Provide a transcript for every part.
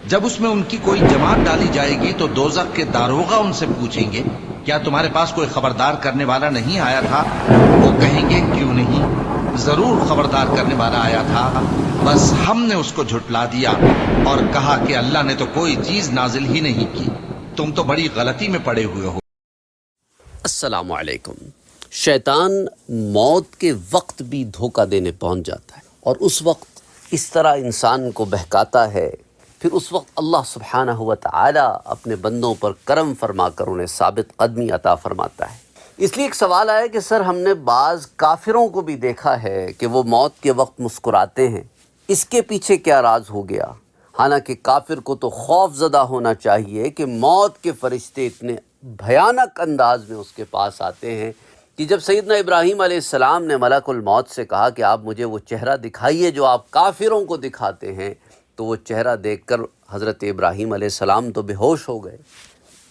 جب اس میں ان کی کوئی جماعت ڈالی جائے گی تو دوزخ کے داروغہ ان سے پوچھیں گے کیا تمہارے پاس کوئی خبردار کرنے والا نہیں آیا تھا؟ وہ کہیں گے کیوں نہیں، ضرور خبردار کرنے والا آیا تھا، بس ہم نے اس کو جھٹلا دیا اور کہا کہ اللہ نے تو کوئی چیز نازل ہی نہیں کی، تم تو بڑی غلطی میں پڑے ہوئے ہو۔ السلام علیکم۔ شیطان موت کے وقت بھی دھوکہ دینے پہنچ جاتا ہے اور اس وقت اس طرح انسان کو بہکاتا ہے، پھر اس وقت اللہ سبحانہ و تعالی اپنے بندوں پر کرم فرما کر انہیں ثابت قدمی عطا فرماتا ہے۔ اس لیے ایک سوال آیا کہ سر ہم نے بعض کافروں کو بھی دیکھا ہے کہ وہ موت کے وقت مسکراتے ہیں، اس کے پیچھے کیا راز ہو گیا؟ حالانکہ کافر کو تو خوف زدہ ہونا چاہیے کہ موت کے فرشتے اتنے بھیانک انداز میں اس کے پاس آتے ہیں کہ جب سیدنا ابراہیم علیہ السلام نے ملک الموت سے کہا کہ آپ مجھے وہ چہرہ دکھائیے جو آپ کافروں کو دکھاتے ہیں، تو وہ چہرہ دیکھ کر حضرت ابراہیم علیہ السلام تو بے ہوش ہو گئے۔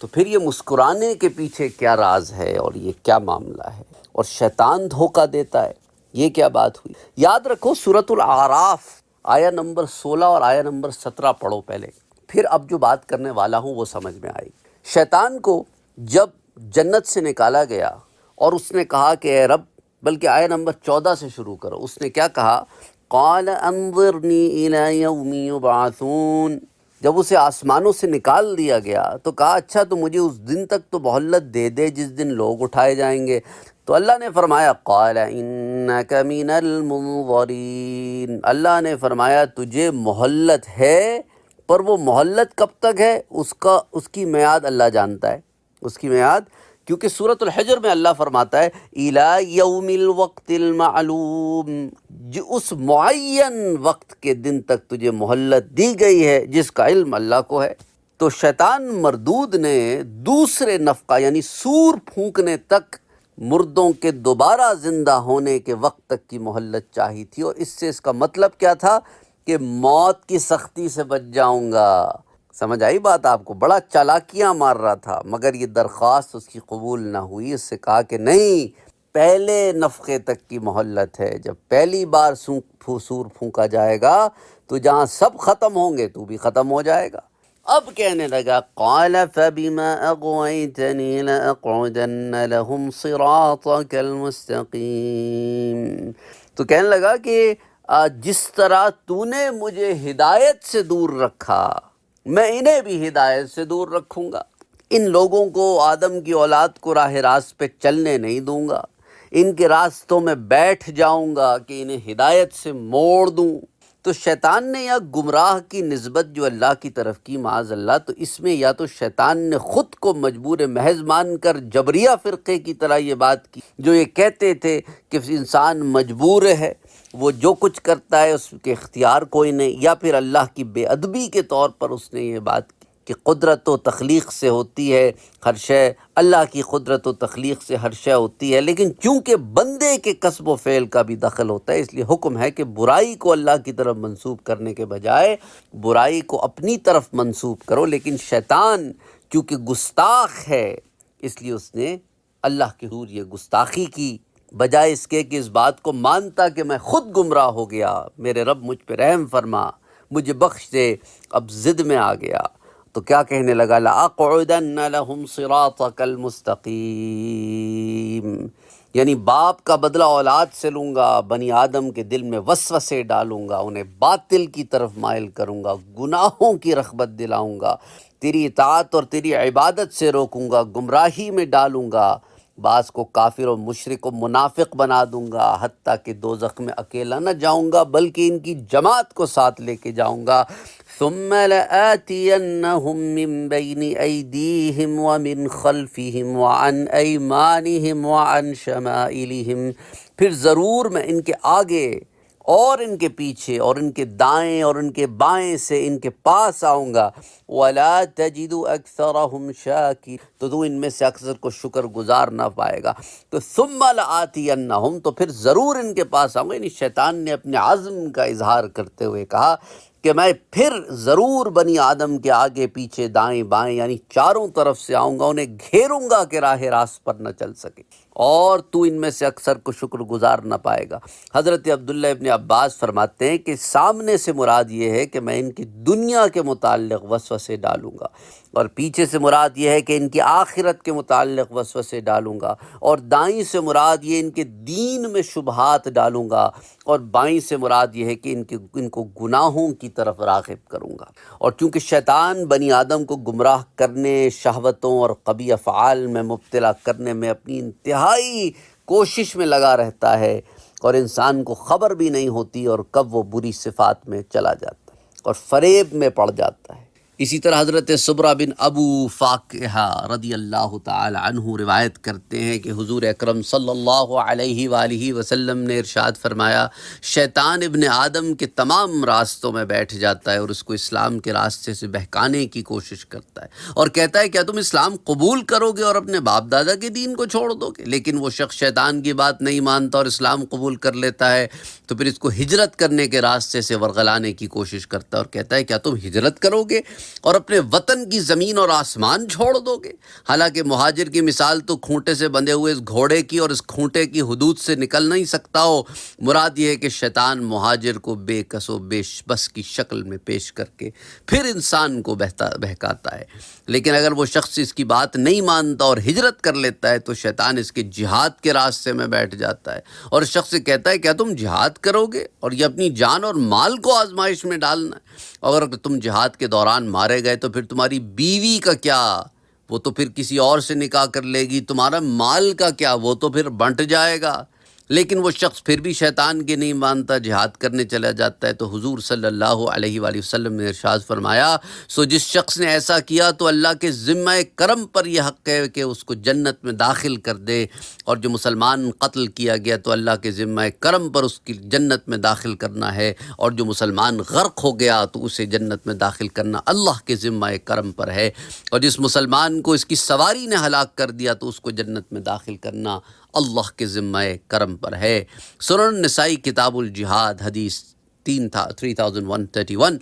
تو پھر یہ مسکرانے کے پیچھے کیا راز ہے اور یہ کیا معاملہ ہے؟ اور شیطان دھوکہ دیتا ہے، یہ کیا بات ہوئی؟ یاد رکھو سورۃ الاعراف آیہ نمبر 16 اور آیہ نمبر 17 پڑھو پہلے، پھر اب جو بات کرنے والا ہوں وہ سمجھ میں آئی۔ شیطان کو جب جنت سے نکالا گیا اور اس نے کہا کہ اے رب، بلکہ آیہ نمبر 14 سے شروع کرو، اس نے کیا کہا؟ قال انظرنی الی یوم یبعثون۔ جب اسے آسمانوں سے نکال دیا گیا تو کہا اچھا تو مجھے اس دن تک تو مہلت دے دے جس دن لوگ اٹھائے جائیں گے۔ تو اللہ نے فرمایا قال انک من المنظرین، اللہ نے فرمایا تجھے مہلت ہے، پر وہ مہلت کب تک ہے اس کی میعاد اللہ جانتا ہے، اس کی میعاد، کیونکہ سورۃ الحجر میں اللہ فرماتا ہے الی یوم الوقت المعلوم، جو اس معین وقت کے دن تک تجھے مہلت دی گئی ہے جس کا علم اللہ کو ہے۔ تو شیطان مردود نے دوسرے نفقہ یعنی سور پھونکنے تک، مردوں کے دوبارہ زندہ ہونے کے وقت تک کی مہلت چاہی تھی، اور اس سے اس کا مطلب کیا تھا کہ موت کی سختی سے بچ جاؤں گا۔ سمجھ آئی بات آپ کو؟ بڑا چالاکیاں مار رہا تھا، مگر یہ درخواست اس کی قبول نہ ہوئی۔ اس سے کہا کہ نہیں، پہلے نفخے تک کی مہلت ہے، جب پہلی بار سور پھونکا جائے گا تو جہاں سب ختم ہوں گے تو بھی ختم ہو جائے گا۔ اب کہنے لگا قال فبما اغويتني لاقعدن لهم صراطك المستقيم، تو کہنے لگا کہ جس طرح تو نے مجھے ہدایت سے دور رکھا میں انہیں بھی ہدایت سے دور رکھوں گا۔ ان لوگوں کو، آدم کی اولاد کو راہ راست پہ چلنے نہیں دوں گا، ان کے راستوں میں بیٹھ جاؤں گا کہ انہیں ہدایت سے موڑ دوں۔ تو شیطان نے یا گمراہ کی نسبت جو اللہ کی طرف کی معاذ اللہ، تو اس میں یا تو شیطان نے خود کو مجبور محض مان کر جبریہ فرقے کی طرح یہ بات کی جو یہ کہتے تھے کہ انسان مجبور ہے، وہ جو کچھ کرتا ہے اس کے اختیار کوئی نہیں، یا پھر اللہ کی بے ادبی کے طور پر اس نے یہ بات کی کہ قدرت و تخلیق سے ہوتی ہے ہر شے، اللہ کی قدرت و تخلیق سے ہر شے ہوتی ہے، لیکن چونکہ بندے کے کسب و فعل کا بھی دخل ہوتا ہے، اس لیے حکم ہے کہ برائی کو اللہ کی طرف منسوب کرنے کے بجائے برائی کو اپنی طرف منسوب کرو۔ لیکن شیطان چونکہ گستاخ ہے، اس لیے اس نے اللہ کے حضور یہ گستاخی کی، بجائے اس کے کہ اس بات کو مانتا کہ میں خود گمراہ ہو گیا، میرے رب مجھ پہ رحم فرما، مجھے بخش دے، اب ضد میں آ گیا۔ تو کیا کہنے لگا؟ لَأَقْعُدَنَّ لَهُمْ صِرَاطَكَ الْمُسْتَقِيمِ، یعنی باپ کا بدلہ اولاد سے لوں گا، بنی آدم کے دل میں وسوسے ڈالوں گا، انہیں باطل کی طرف مائل کروں گا، گناہوں کی رغبت دلاؤں گا، تیری اطاعت اور تیری عبادت سے روکوں گا، گمراہی میں ڈالوں گا، بعض کو کافر و مشرک و منافق بنا دوں گا، حتیٰ کہ دوزخ میں اکیلا نہ جاؤں گا بلکہ ان کی جماعت کو ساتھ لے کے جاؤں گا۔ ثم لآتینہم من بین ایدیہم ومن خلفہم وعن ایمانہم وعن شمائلہم، پھر ضرور میں ان کے آگے اور ان کے پیچھے اور ان کے دائیں اور ان کے بائیں سے ان کے پاس آؤں گا۔ وَلَا تَجِدُ أَكْثَرَهُمْ شَاكِرِينَ، تو تو ان میں سے اکثر کو شکر گزار نہ پائے گا۔ تو ثُمَّ لَآتِيَنَّهُمْ، تو پھر ضرور ان کے پاس آؤں گا، یعنی شیطان نے اپنے عزم کا اظہار کرتے ہوئے کہا کہ میں پھر ضرور بنی آدم کے آگے پیچھے دائیں بائیں یعنی چاروں طرف سے آؤں گا، انہیں گھیروں گا کہ راہ راست پر نہ چل سکے۔ اور تو ان میں سے اکثر کو شکر گزار نہ پائے گا۔ حضرت عبداللہ ابن عباس فرماتے ہیں کہ سامنے سے مراد یہ ہے کہ میں ان کی دنیا کے متعلق وسوسے ڈالوں گا، اور پیچھے سے مراد یہ ہے کہ ان کی آخرت کے متعلق وسوسے ڈالوں گا، اور دائیں سے مراد یہ ان کے دین میں شبہات ڈالوں گا، اور بائیں سے مراد یہ ہے کہ ان کو گناہوں کی طرف راغب کروں گا۔ اور چونکہ شیطان بنی آدم کو گمراہ کرنے، شہوتوں اور قبیح افعال میں مبتلا کرنے میں اپنی انتہائی کوشش میں لگا رہتا ہے، اور انسان کو خبر بھی نہیں ہوتی اور کب وہ بری صفات میں چلا جاتا ہے اور فریب میں پڑ جاتا ہے۔ اسی طرح حضرت سبرہ بن ابو فاقہ رضی اللہ تعالی عنہ روایت کرتے ہیں کہ حضور اکرم صلی اللہ علیہ وآلہ وسلم نے ارشاد فرمایا، شیطان ابن آدم کے تمام راستوں میں بیٹھ جاتا ہے اور اس کو اسلام کے راستے سے بہکانے کی کوشش کرتا ہے، اور کہتا ہے کیا تم اسلام قبول کرو گے اور اپنے باپ دادا کے دین کو چھوڑ دو گے؟ لیکن وہ شخص شیطان کی بات نہیں مانتا اور اسلام قبول کر لیتا ہے، تو پھر اس کو ہجرت کرنے کے راستے سے ورغلانے کی کوشش کرتا ہے اور کہتا ہے کیا تم ہجرت کرو گے اور اپنے وطن کی زمین اور آسمان چھوڑ دو گے؟ حالانکہ مہاجر کی مثال تو کھونٹے سے بندھے ہوئے اس گھوڑے کی اور اس کھونٹے کی حدود سے نکل نہیں سکتا ہو۔ مراد یہ ہے کہ شیطان مہاجر کو بے کس و بے بس کی شکل میں پیش کر کے پھر انسان کو بہکاتا ہے، لیکن اگر وہ شخص اس کی بات نہیں مانتا اور ہجرت کر لیتا ہے تو شیطان اس کے جہاد کے راستے میں بیٹھ جاتا ہے اور شخص سے کہتا ہے کیا تم جہاد کرو گے، اور یہ اپنی جان اور مال کو آزمائش میں ڈالنا ہے، اور اگر تم جہاد کے دوران مارے گئے تو پھر تمہاری بیوی کا کیا؟ وہ تو پھر کسی اور سے نکاح کر لے گی۔ تمہارا مال کا کیا؟ وہ تو پھر بنٹ جائے گا۔ لیکن وہ شخص پھر بھی شیطان کی نہیں مانتا، جہاد کرنے چلا جاتا ہے، تو حضور صلی اللہ علیہ وآلہ وسلم نے ارشاد فرمایا، سو جس شخص نے ایسا کیا تو اللہ کے ذمہ کرم پر یہ حق ہے کہ اس کو جنت میں داخل کر دے، اور جو مسلمان قتل کیا گیا تو اللہ کے ذمہ کرم پر اس کی جنت میں داخل کرنا ہے، اور جو مسلمان غرق ہو گیا تو اسے جنت میں داخل کرنا اللہ کے ذمہ کرم پر ہے، اور جس مسلمان کو اس کی سواری نے ہلاک کر دیا تو اس کو جنت میں داخل کرنا اللہ کے ذمہ کرم پر ہے۔ سنن نسائی کتاب الجہاد حدیث 3131۔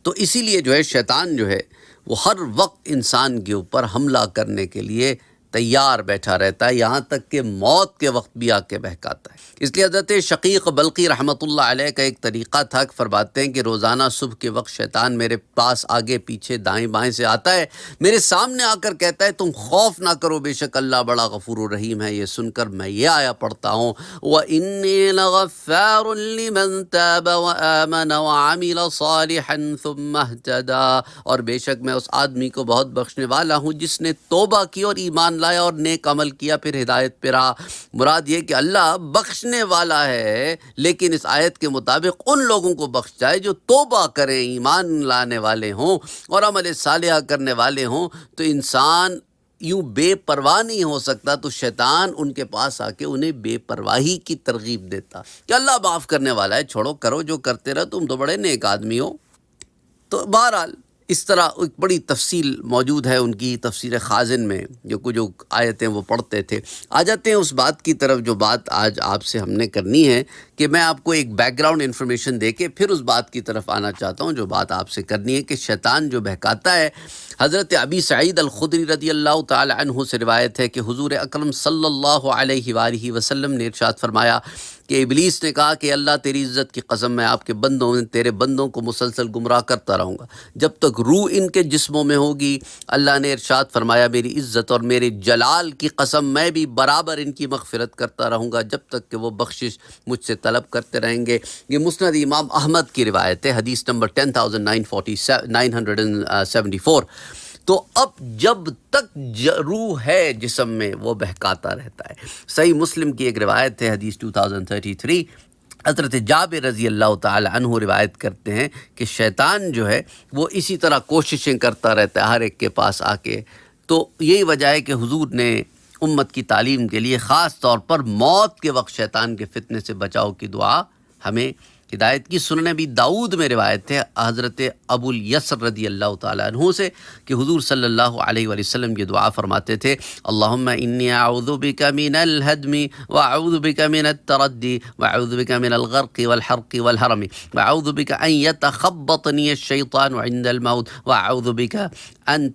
تو اسی لیے جو ہے شیطان جو ہے وہ ہر وقت انسان کے اوپر حملہ کرنے کے لیے تیار بیٹھا رہتا ہے، یہاں تک کہ موت کے وقت بھی آ کے بہکاتا ہے۔ اس لیے حضرت شقیق بلقی رحمۃ اللہ علیہ کا ایک طریقہ تھا، فرماتے ہیں کہ روزانہ صبح کے وقت شیطان میرے پاس آگے پیچھے دائیں بائیں سے آتا ہے، میرے سامنے آ کر کہتا ہے تم خوف نہ کرو، بے شک اللہ بڑا غفور و رحیم ہے۔ یہ سن کر میں یہ آیا پڑھتا ہوں، وَإِنِّي لَغَفَّارٌ لِمَن تَابَ وَآمَنَ وَعَمِلَ صَالِحًا ثُمَّ اهْتَدَىٰ، اور بے شک میں اس آدمی کو بہت بخشنے والا ہوں جس نے توبہ کی اور ایمان لایا اور نیک عمل کیا پھر ہدایت پہ رہا۔ مراد یہ کہ اللہ بخشنے والا ہے، لیکن اس آیت کے مطابق ان لوگوں کو بخش جائے جو توبہ کریں، ایمان لانے والے ہوں اور عمل صالحہ کرنے والے ہوں۔ تو انسان یوں بے پرواہ نہیں ہو سکتا، تو شیطان ان کے پاس آ کے انہیں بے پرواہی کی ترغیب دیتا کہ اللہ معاف کرنے والا ہے، چھوڑو کرو جو کرتے رہو، تم تو بڑے نیک آدمی ہو۔ تو بہرحال اس طرح ایک بڑی تفصیل موجود ہے ان کی تفسیر خازن میں، جو آیتیں وہ پڑھتے تھے۔ آ جاتے ہیں اس بات کی طرف جو بات آج آپ سے ہم نے کرنی ہے، کہ میں آپ کو ایک بیک گراؤنڈ انفارمیشن دے کے پھر اس بات کی طرف آنا چاہتا ہوں جو بات آپ سے کرنی ہے کہ شیطان جو بہکاتا ہے۔ حضرت ابی سعید الخدری رضی اللہ تعالی عنہ سے روایت ہے کہ حضور اکرم صلی اللہ علیہ وآلہ وسلم نے ارشاد فرمایا کہ ابلیس نے کہا کہ اللہ تیری عزت کی قسم میں آپ کے تیرے بندوں کو مسلسل گمراہ کرتا رہوں گا جب تک روح ان کے جسموں میں ہوگی۔ اللہ نے ارشاد فرمایا میری عزت اور میرے جلال کی قسم میں بھی برابر ان کی مغفرت کرتا رہوں گا جب تک کہ وہ بخشش مجھ سے طلب کرتے رہیں گے۔ یہ مسند امام احمد کی روایت ہے، حدیث نمبر 10974۔ تو اب جب تک روح ہے جسم میں وہ بہکاتا رہتا ہے۔ صحیح مسلم کی ایک روایت ہے، حدیث 2033، حضرت جابر رضی اللہ تعالی عنہ روایت کرتے ہیں کہ شیطان جو ہے وہ اسی طرح کوششیں کرتا رہتا ہے ہر ایک کے پاس آ کے۔ تو یہی وجہ ہے کہ حضور نے امت کی تعلیم کے لیے خاص طور پر موت کے وقت شیطان کے فتنے سے بچاؤ کی دعا ہمیں ہدایت کی۔ سنن ابی داؤد میں روایت ہے حضرت ابو الیسر رضی اللہ تعالیٰ عنہ سے کہ حضور صلی اللہ علیہ وآلہ وسلم یہ دعا فرماتے تھے، اللہم انی اعوذ بک من الہدم واعوذ بک من التردی واعوذ بک من الغرق والحرق والحرم واعوذ بک ان یتخبطنی الشیطان عند الموت واعوذ بک ان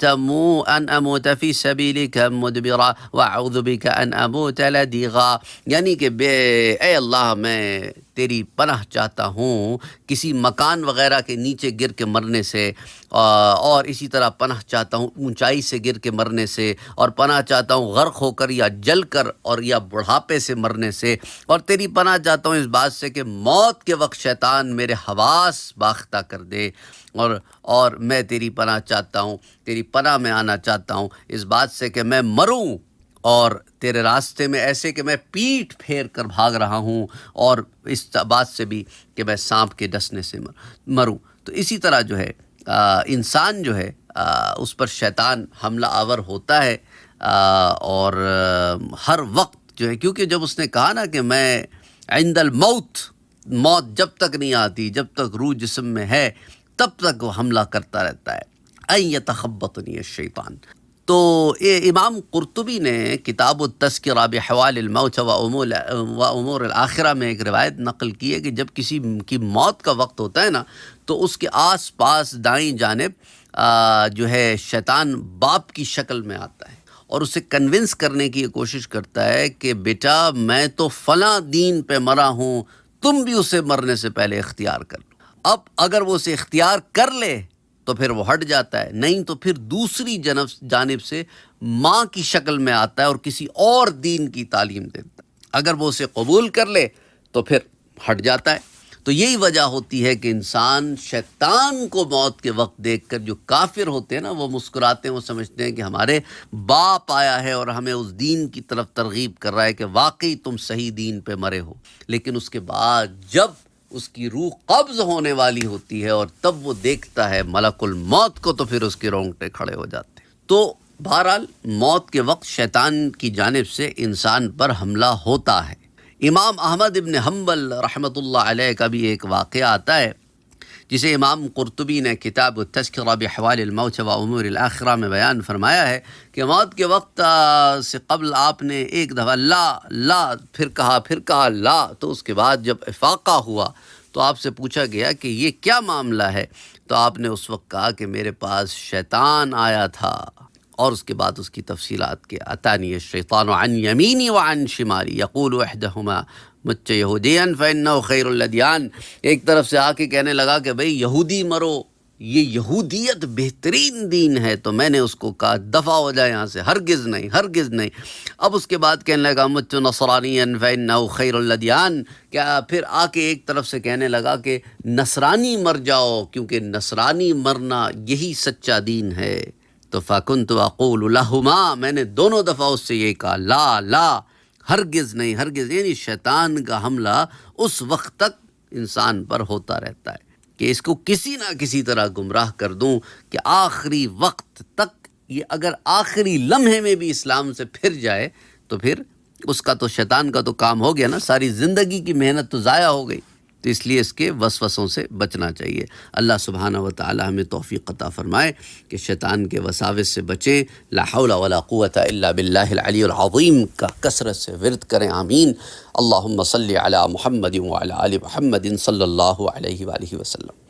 اموت فی سبیلک مدبرا واعوذ بک ان اموت لدغا، یعنی کہ اے اللہ میں تیری پناہ چاہتا ہوں کسی مکان وغیرہ کے نیچے گر کے مرنے سے، اور اسی طرح پناہ چاہتا ہوں اونچائی سے گر کے مرنے سے، اور پناہ چاہتا ہوں غرق ہو کر یا جل کر اور یا بڑھاپے سے مرنے سے، اور تیری پناہ چاہتا ہوں اس بات سے کہ موت کے وقت شیطان میرے حواس باختہ کر دے، اور میں تیری پناہ چاہتا ہوں، تیری پناہ میں آنا چاہتا ہوں اس بات سے کہ میں مروں اور تیرے راستے میں ایسے کہ میں پیٹھ پھیر کر بھاگ رہا ہوں، اور اس بات سے بھی کہ میں سانپ کے ڈسنے سے مروں۔ تو اسی طرح جو ہے انسان جو ہے اس پر شیطان حملہ آور ہوتا ہے، اور ہر وقت جو ہے، کیونکہ جب اس نے کہا نا کہ میں عند الموت، موت جب تک نہیں آتی، جب تک روح جسم میں ہے تب تک وہ حملہ کرتا رہتا ہے، ان یتخبطنی الشیطان۔ تو امام قرطبی نے کتاب التذکرہ بحوال الموت و امور الآخرہ میں ایک روایت نقل کی ہے کہ جب کسی کی موت کا وقت ہوتا ہے نا تو اس کے آس پاس دائیں جانب جو ہے شیطان باپ کی شکل میں آتا ہے اور اسے کنونس کرنے کی کوشش کرتا ہے کہ بیٹا میں تو فلاں دین پہ مرا ہوں، تم بھی اسے مرنے سے پہلے اختیار کر لو۔ اب اگر وہ اسے اختیار کر لے تو پھر وہ ہٹ جاتا ہے، نہیں تو پھر دوسری جانب سے ماں کی شکل میں آتا ہے اور کسی اور دین کی تعلیم دیتا ہے۔ اگر وہ اسے قبول کر لے تو پھر ہٹ جاتا ہے۔ تو یہی وجہ ہوتی ہے کہ انسان شیطان کو موت کے وقت دیکھ کر، جو کافر ہوتے ہیں نا وہ مسکراتے ہیں، وہ سمجھتے ہیں کہ ہمارے باپ آیا ہے اور ہمیں اس دین کی طرف ترغیب کر رہا ہے کہ واقعی تم صحیح دین پہ مرے ہو، لیکن اس کے بعد جب اس کی روح قبض ہونے والی ہوتی ہے اور تب وہ دیکھتا ہے ملک الموت کو تو پھر اس کے رونگٹے کھڑے ہو جاتے ہیں۔ تو بہرحال موت کے وقت شیطان کی جانب سے انسان پر حملہ ہوتا ہے۔ امام احمد ابن حنبل رحمۃ اللہ علیہ کا بھی ایک واقعہ آتا ہے جسے امام قرطبی نے کتاب التذکرہ بحوال الموت و امور الآخرہ میں بیان فرمایا ہے کہ موت کے وقت سے قبل آپ نے ایک دفعہ لا لا پھر کہا لا، تو اس کے بعد جب افاقہ ہوا تو آپ سے پوچھا گیا کہ یہ کیا معاملہ ہے، تو آپ نے اس وقت کہا کہ میرے پاس شیطان آیا تھا، اور اس کے بعد اس کی تفصیلات کے اتانی الشیطان عن یمینی وعن شمالی یقول احدہما مت یہودین فإنہ خیر الادیان، ایک طرف سے آ کے کہنے لگا کہ بھئی یہودی مرو، یہ یہودیت بہترین دین ہے، تو میں نے اس کو کہا دفع ہو جائے یہاں سے، ہرگز نہیں ہرگز نہیں۔ اب اس کے بعد کہنے لگا مت نصرانیا فإنہ خیر الادیان، کیا پھر آ کے ایک طرف سے کہنے لگا کہ نصرانی مر جاؤ کیونکہ نصرانی مرنا یہی سچا دین ہے۔ تو فَكُنْتُ أَقُولُ لَهُمَا، میں نے دونوں دفعہ اس سے یہ کہا لا لا، ہرگز نہیں ہرگز، یعنی شیطان کا حملہ اس وقت تک انسان پر ہوتا رہتا ہے کہ اس کو کسی نہ کسی طرح گمراہ کر دوں کہ آخری وقت تک، یہ اگر آخری لمحے میں بھی اسلام سے پھر جائے تو پھر اس کا تو شیطان کا تو کام ہو گیا نا، ساری زندگی کی محنت تو ضائع ہو گئی۔ تو اس لیے اس کے وسوسوں سے بچنا چاہیے۔ اللہ سبحانہ و تعالی ہمیں توفیق عطا فرمائے کہ شیطان کے وساوس سے بچیں۔ لا حول ولا قوة الا باللہ العلی العظیم کا کثرت سے ورد کریں، آمین۔ اللہم صلی علی محمد وعلی آل محمد صلی اللہ علیہ وآلہ وسلم۔